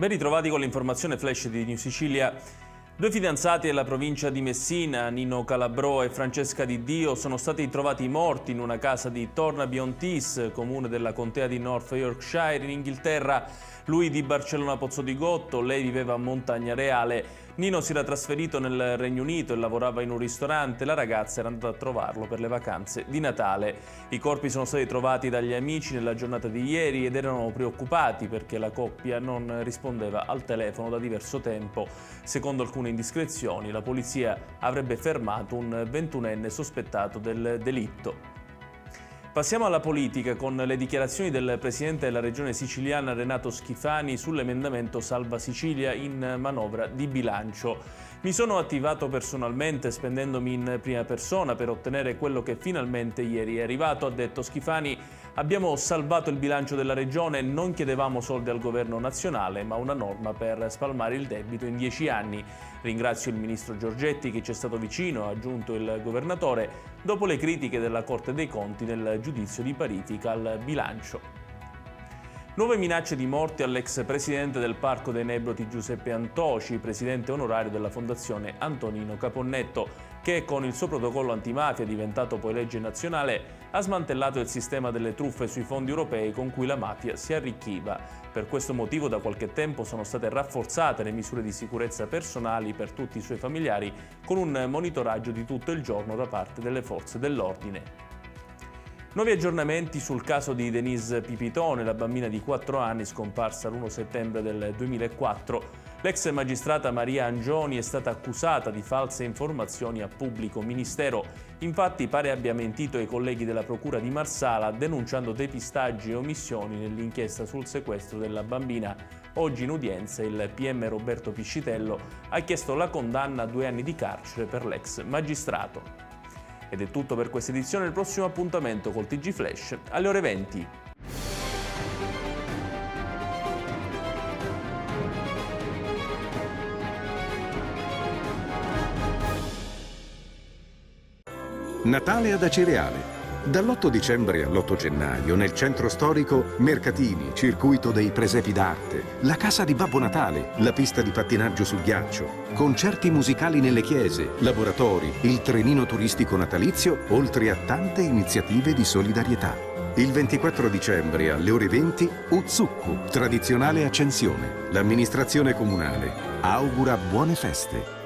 Ben ritrovati con l'informazione flash di New Sicilia. Due fidanzati della provincia di Messina, Nino Calabrò e Francesca Di Dio, sono stati trovati morti in una casa di Tornaby-on-Tees, comune della contea di North Yorkshire, in Inghilterra. Lui di Barcellona Pozzodicotto, lei viveva a Montagna Reale. Nino si era trasferito nel Regno Unito e lavorava in un ristorante. La ragazza era andata a trovarlo per le vacanze di Natale. I corpi sono stati trovati dagli amici nella giornata di ieri ed erano preoccupati perché la coppia non rispondeva al telefono da diverso tempo. Secondo alcune indiscrezioni, la polizia avrebbe fermato un 21enne sospettato del delitto. Passiamo alla politica con le dichiarazioni del presidente della regione siciliana Renato Schifani sull'emendamento Salva Sicilia in manovra di bilancio. Mi sono attivato personalmente spendendomi in prima persona per ottenere quello che finalmente ieri è arrivato, ha detto Schifani. Abbiamo salvato il bilancio della regione, non chiedevamo soldi al governo nazionale, ma una norma per spalmare il debito in 10 anni. Ringrazio il ministro Giorgetti che ci è stato vicino, ha aggiunto il governatore, dopo le critiche della Corte dei Conti nel giudizio di parifica al bilancio. Nuove minacce di morte all'ex presidente del Parco dei Nebrodi Giuseppe Antoci, presidente onorario della Fondazione Antonino Caponnetto, che con il suo protocollo antimafia, diventato poi legge nazionale, ha smantellato il sistema delle truffe sui fondi europei con cui la mafia si arricchiva. Per questo motivo da qualche tempo sono state rafforzate le misure di sicurezza personali per tutti i suoi familiari, con un monitoraggio di tutto il giorno da parte delle forze dell'ordine. Nuovi aggiornamenti sul caso di Denise Pipitone, la bambina di 4 anni scomparsa l'1 settembre del 2004. L'ex magistrata Maria Angioni è stata accusata di false informazioni a pubblico ministero. Infatti pare abbia mentito ai colleghi della Procura di Marsala denunciando depistaggi e omissioni nell'inchiesta sul sequestro della bambina. Oggi in udienza il PM Roberto Piscitello ha chiesto la condanna a 2 anni di carcere per l'ex magistrato. Ed è tutto per questa edizione, il prossimo appuntamento col TG Flash alle ore 20. Natale ad Acireale. Dall'8 dicembre all'8 gennaio nel centro storico mercatini, circuito dei presepi d'arte, la casa di Babbo Natale, la pista di pattinaggio sul ghiaccio, concerti musicali nelle chiese, laboratori, il trenino turistico natalizio, oltre a tante iniziative di solidarietà. Il 24 dicembre alle ore 20 Uzzukku, tradizionale accensione. L'amministrazione comunale augura buone feste.